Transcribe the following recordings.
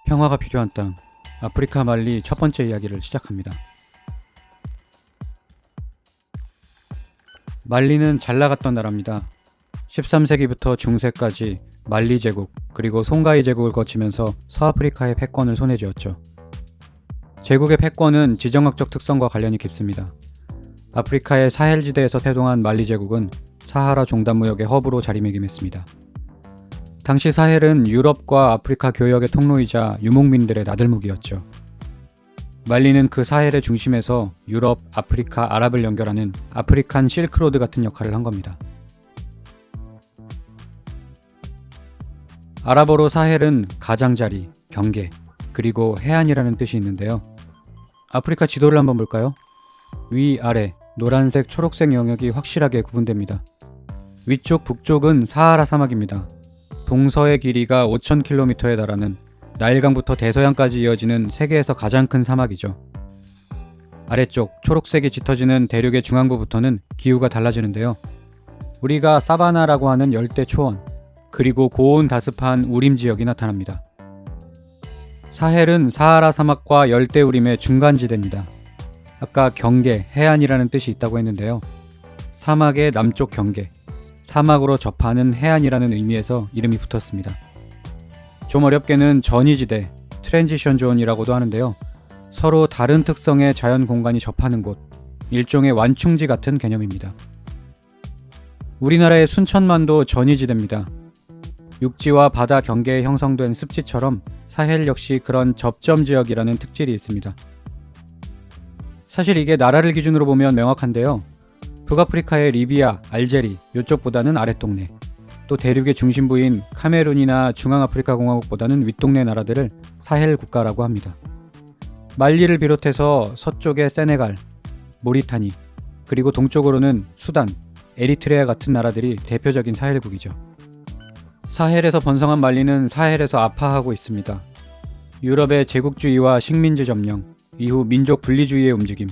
평화가 필요한 땅, 아프리카 말리 첫 번째 이야기를 시작합니다. 말리는 잘 나갔던 나라입니다. 13세기부터 중세까지 말리 제국 그리고 송가이 제국을 거치면서 서아프리카의 패권을 손에 쥐었죠. 제국의 패권은 지정학적 특성과 관련이 깊습니다. 아프리카의 사헬지대에서 태동한 말리 제국은 사하라 종단무역의 허브로 자리매김했습니다. 당시 사헬은 유럽과 아프리카 교역의 통로이자 유목민들의 나들목이었죠. 말리는 그 사헬의 중심에서 유럽, 아프리카, 아랍을 연결하는 아프리칸 실크로드 같은 역할을 한 겁니다. 아랍어로 사헬은 가장자리, 경계, 그리고 해안이라는 뜻이 있는데요. 아프리카 지도를 한번 볼까요? 위, 아래, 노란색, 초록색 영역이 확실하게 구분됩니다. 위쪽 북쪽은 사하라 사막입니다. 동서의 길이가 5,000km에 달하는 나일강부터 대서양까지 이어지는 세계에서 가장 큰 사막이죠. 아래쪽 초록색이 짙어지는 대륙의 중앙부부터는 기후가 달라지는데요. 우리가 사바나라고 하는 열대 초원, 그리고 고온 다습한 우림 지역이 나타납니다. 사헬은 사하라 사막과 열대 우림의 중간지대입니다. 아까 경계, 해안이라는 뜻이 있다고 했는데요. 사막의 남쪽 경계, 사막으로 접하는 해안이라는 의미에서 이름이 붙었습니다. 좀 어렵게는 전이지대, 트랜지션 존이라고도 하는데요. 서로 다른 특성의 자연 공간이 접하는 곳, 일종의 완충지 같은 개념입니다. 우리나라의 순천만도 전이지대입니다. 육지와 바다 경계에 형성된 습지처럼 사헬 역시 그런 접점 지역이라는 특질이 있습니다. 사실 이게 나라를 기준으로 보면 명확한데요. 북아프리카의 리비아, 알제리 이쪽보다는 아랫동네, 또 대륙의 중심부인 카메룬이나 중앙아프리카 공화국보다는 윗동네 나라들을 사헬 국가라고 합니다. 말리를 비롯해서 서쪽의 세네갈, 모리타니, 그리고 동쪽으로는 수단, 에리트레아 같은 나라들이 대표적인 사헬국이죠. 사헬에서 번성한 말리는 사헬에서 아파하고 있습니다. 유럽의 제국주의와 식민지 점령, 이후 민족 분리주의의 움직임,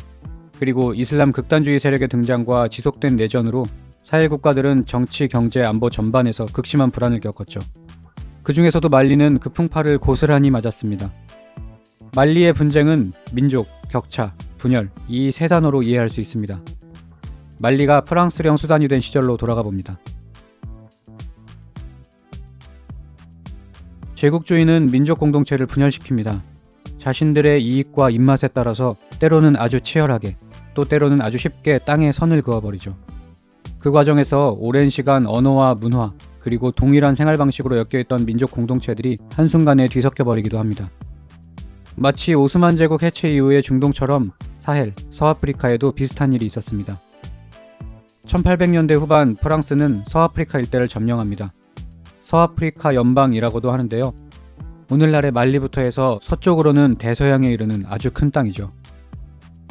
그리고 이슬람 극단주의 세력의 등장과 지속된 내전으로 사헬 국가들은 정치, 경제, 안보 전반에서 극심한 불안을 겪었죠. 그 중에서도 말리는 그 풍파를 고스란히 맞았습니다. 말리의 분쟁은 민족, 격차, 분열 이 세 단어로 이해할 수 있습니다. 말리가 프랑스령 수단이 된 시절로 돌아가 봅니다. 제국주의는 민족 공동체를 분열시킵니다. 자신들의 이익과 입맛에 따라서 때로는 아주 치열하게, 또 때로는 아주 쉽게 땅에 선을 그어버리죠. 그 과정에서 오랜 시간 언어와 문화, 그리고 동일한 생활 방식으로 엮여있던 민족 공동체들이 한순간에 뒤섞여버리기도 합니다. 마치 오스만 제국 해체 이후의 중동처럼 사헬, 서아프리카에도 비슷한 일이 있었습니다. 1800년대 후반 프랑스는 서아프리카 일대를 점령합니다. 서아프리카 연방이라고도 하는데요. 오늘날의 말리부터 해서 서쪽으로는 대서양에 이르는 아주 큰 땅이죠.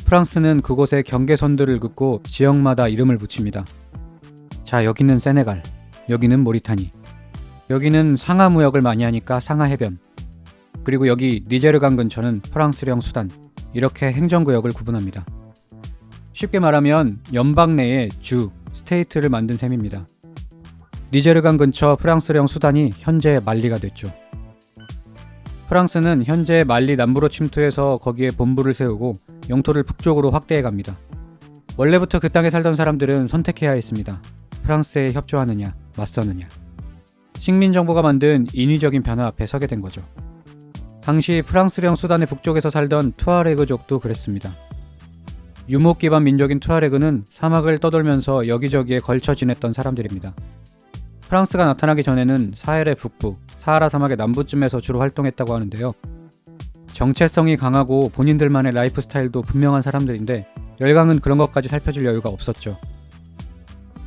프랑스는 그곳에 경계선들을 긋고 지역마다 이름을 붙입니다. 자, 여기는 세네갈, 여기는 모리타니, 여기는 상하 무역을 많이 하니까 상하 해변, 그리고 여기 니제르강 근처는 프랑스령 수단, 이렇게 행정구역을 구분합니다. 쉽게 말하면 연방 내에 주, 스테이트를 만든 셈입니다. 니제르강 근처 프랑스령 수단이 현재 말리가 됐죠. 프랑스는 현재 말리 남부로 침투해서 거기에 본부를 세우고 영토를 북쪽으로 확대해 갑니다. 원래부터 그 땅에 살던 사람들은 선택해야 했습니다. 프랑스에 협조하느냐, 맞서느냐. 식민정부가 만든 인위적인 변화 앞에 서게 된 거죠. 당시 프랑스령 수단의 북쪽에서 살던 투아레그족도 그랬습니다. 유목 기반 민족인 투아레그는 사막을 떠돌면서 여기저기에 걸쳐 지냈던 사람들입니다. 프랑스가 나타나기 전에는 사헬의 북부, 사하라 사막의 남부쯤에서 주로 활동했다고 하는데요. 정체성이 강하고 본인들만의 라이프 스타일도 분명한 사람들인데 열강은 그런 것까지 살펴줄 여유가 없었죠.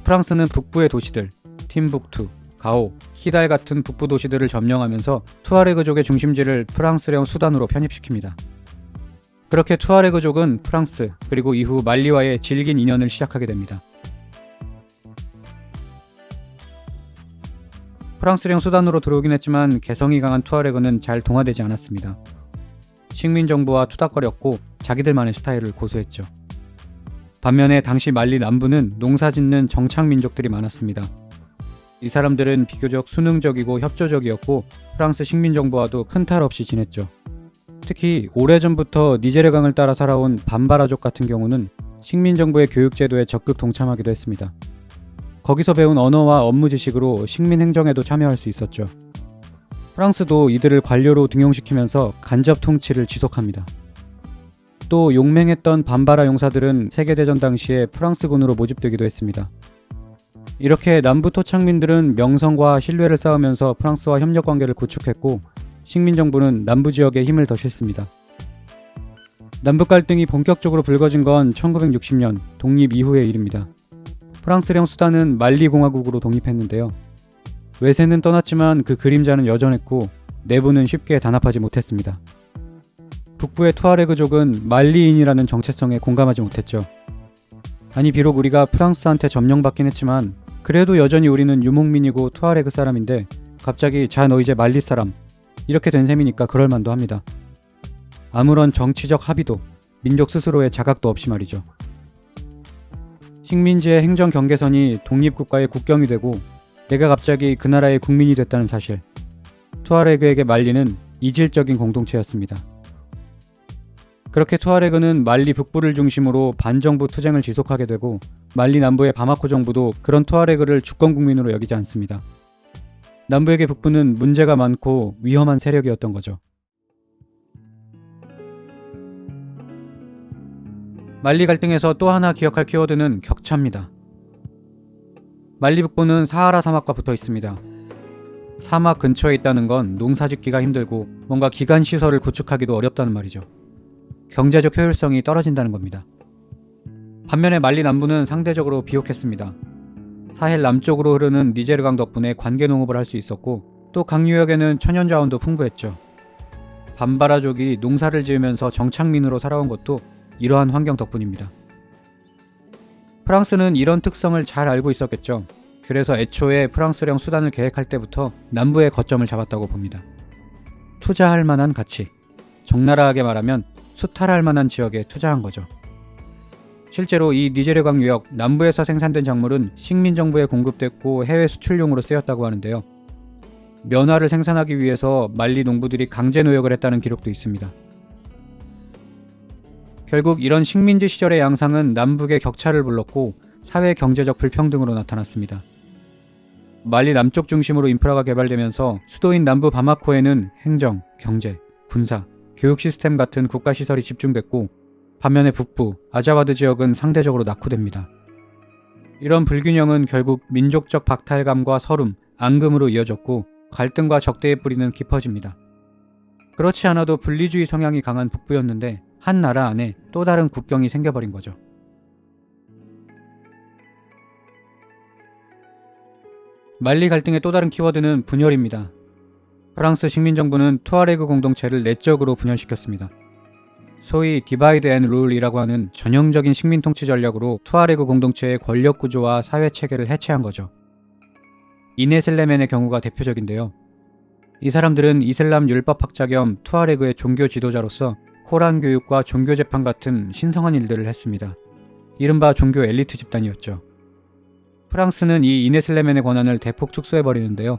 프랑스는 북부의 도시들, 팀북투, 가오, 키달 같은 북부 도시들을 점령하면서 투아레그족의 중심지를 프랑스령 수단으로 편입시킵니다. 그렇게 투아레그족은 프랑스, 그리고 이후 말리와의 질긴 인연을 시작하게 됩니다. 프랑스령 수단으로 들어오긴 했지만 개성이 강한 투아레그는 잘 동화되지 않았습니다. 식민정부와 투닥거렸고 자기들만의 스타일을 고수했죠. 반면에 당시 말리 남부는 농사짓는 정착민족들이 많았습니다. 이 사람들은 비교적 수능적이고 협조적이었고 프랑스 식민정부와도 큰 탈 없이 지냈죠. 특히 오래전부터 니제르강을 따라 살아온 반바라족 같은 경우는 식민정부의 교육제도에 적극 동참하기도 했습니다. 거기서 배운 언어와 업무 지식으로 식민행정에도 참여할 수 있었죠. 프랑스도 이들을 관료로 등용시키면서 간접 통치를 지속합니다. 또 용맹했던 반바라 용사들은 세계대전 당시에 프랑스군으로 모집되기도 했습니다. 이렇게 남부 토착민들은 명성과 신뢰를 쌓으면서 프랑스와 협력관계를 구축했고 식민정부는 남부 지역에 힘을 더 싣습니다. 남북 갈등이 본격적으로 불거진 건 1960년 독립 이후의 일입니다. 프랑스령 수단은 말리 공화국으로 독립했는데요. 외세는 떠났지만 그 그림자는 여전했고 내부는 쉽게 단합하지 못했습니다. 북부의 투아레그족은 말리인이라는 정체성에 공감하지 못했죠. 아니 비록 우리가 프랑스한테 점령받긴 했지만 그래도 여전히 우리는 유목민이고 투아레그 사람인데 갑자기 자 너 이제 말리 사람 이렇게 된 셈이니까 그럴만도 합니다. 아무런 정치적 합의도 민족 스스로의 자각도 없이 말이죠. 식민지의 행정 경계선이 독립국가의 국경이 되고 내가 갑자기 그 나라의 국민이 됐다는 사실. 투아레그에게 말리는 이질적인 공동체였습니다. 그렇게 투아레그는 말리 북부를 중심으로 반정부 투쟁을 지속하게 되고 말리 남부의 바마코 정부도 그런 투아레그를 주권 국민으로 여기지 않습니다. 남부에게 북부는 문제가 많고 위험한 세력이었던 거죠. 말리 갈등에서 또 하나 기억할 키워드는 격차입니다. 말리 북부는 사하라 사막과 붙어 있습니다. 사막 근처에 있다는 건 농사짓기가 힘들고 뭔가 기간 시설을 구축하기도 어렵다는 말이죠. 경제적 효율성이 떨어진다는 겁니다. 반면에 말리 남부는 상대적으로 비옥했습니다. 사헬 남쪽으로 흐르는 니제르강 덕분에 관계 농업을 할 수 있었고 또 강유역에는 천연자원도 풍부했죠. 반바라족이 농사를 지으면서 정착민으로 살아온 것도 이러한 환경 덕분입니다. 프랑스는 이런 특성을 잘 알고 있었겠죠. 그래서 애초에 프랑스령 수단을 계획할 때부터 남부에 거점을 잡았다고 봅니다. 투자할 만한 가치, 적나라하게 말하면 수탈할 만한 지역에 투자한 거죠. 실제로 이 니제르강 유역 남부에서 생산된 작물은 식민정부에 공급됐고 해외 수출용으로 쓰였다고 하는데요. 면화를 생산하기 위해서 말리 농부들이 강제 노역을 했다는 기록도 있습니다. 결국 이런 식민지 시절의 양상은 남북의 격차를 불렀고 사회 경제적 불평등으로 나타났습니다. 말리 남쪽 중심으로 인프라가 개발되면서 수도인 남부 바마코에는 행정, 경제, 군사, 교육 시스템 같은 국가시설이 집중됐고 반면에 북부, 아자와드 지역은 상대적으로 낙후됩니다. 이런 불균형은 결국 민족적 박탈감과 서름, 앙금으로 이어졌고 갈등과 적대의 뿌리는 깊어집니다. 그렇지 않아도 분리주의 성향이 강한 북부였는데 한 나라 안에 또 다른 국경이 생겨버린 거죠. 말리 갈등의 또 다른 키워드는 분열입니다. 프랑스 식민정부는 투아레그 공동체를 내적으로 분열시켰습니다. 소위 디바이드 앤 룰이라고 하는 전형적인 식민 통치 전략으로 투아레그 공동체의 권력 구조와 사회 체계를 해체한 거죠. 이네슬레멘의 경우가 대표적인데요. 이 사람들은 이슬람 율법학자 겸 투아레그의 종교 지도자로서 코란 교육과 종교 재판 같은 신성한 일들을 했습니다. 이른바 종교 엘리트 집단이었죠. 프랑스는 이 이네슬레멘의 권한을 대폭 축소해버리는데요.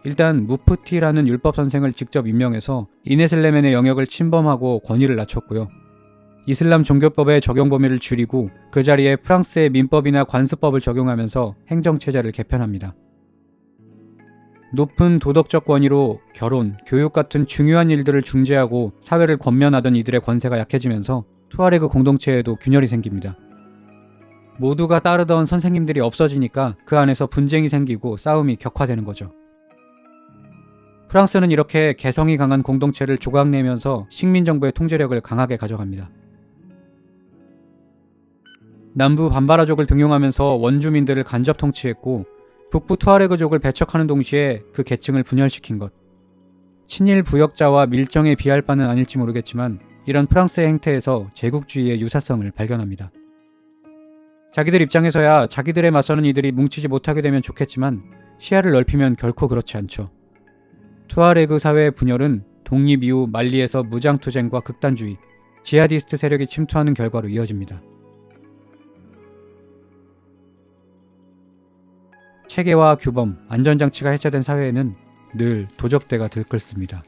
일단 무프티라는 율법 선생을 직접 임명해서 이네슬레멘의 영역을 침범하고 권위를 낮췄고요. 이슬람 종교법의 적용 범위를 줄이고 그 자리에 프랑스의 민법이나 관습법을 적용하면서 행정체제를 개편합니다. 높은 도덕적 권위로 결혼, 교육 같은 중요한 일들을 중재하고 사회를 권면하던 이들의 권세가 약해지면서 투아레그 공동체에도 균열이 생깁니다. 모두가 따르던 선생님들이 없어지니까 그 안에서 분쟁이 생기고 싸움이 격화되는 거죠. 프랑스는 이렇게 개성이 강한 공동체를 조각내면서 식민정부의 통제력을 강하게 가져갑니다. 남부 반바라족을 등용하면서 원주민들을 간접 통치했고 북부 투아레그족을 배척하는 동시에 그 계층을 분열시킨 것. 친일 부역자와 밀정에 비할 바는 아닐지 모르겠지만 이런 프랑스의 행태에서 제국주의의 유사성을 발견합니다. 자기들 입장에서야 자기들에 맞서는 이들이 뭉치지 못하게 되면 좋겠지만 시야를 넓히면 결코 그렇지 않죠. 투아레그 사회의 분열은 독립 이후 말리에서 무장투쟁과 극단주의, 지하디스트 세력이 침투하는 결과로 이어집니다. 체계와 규범, 안전장치가 해체된 사회에는 늘 도적대가 들끓습니다.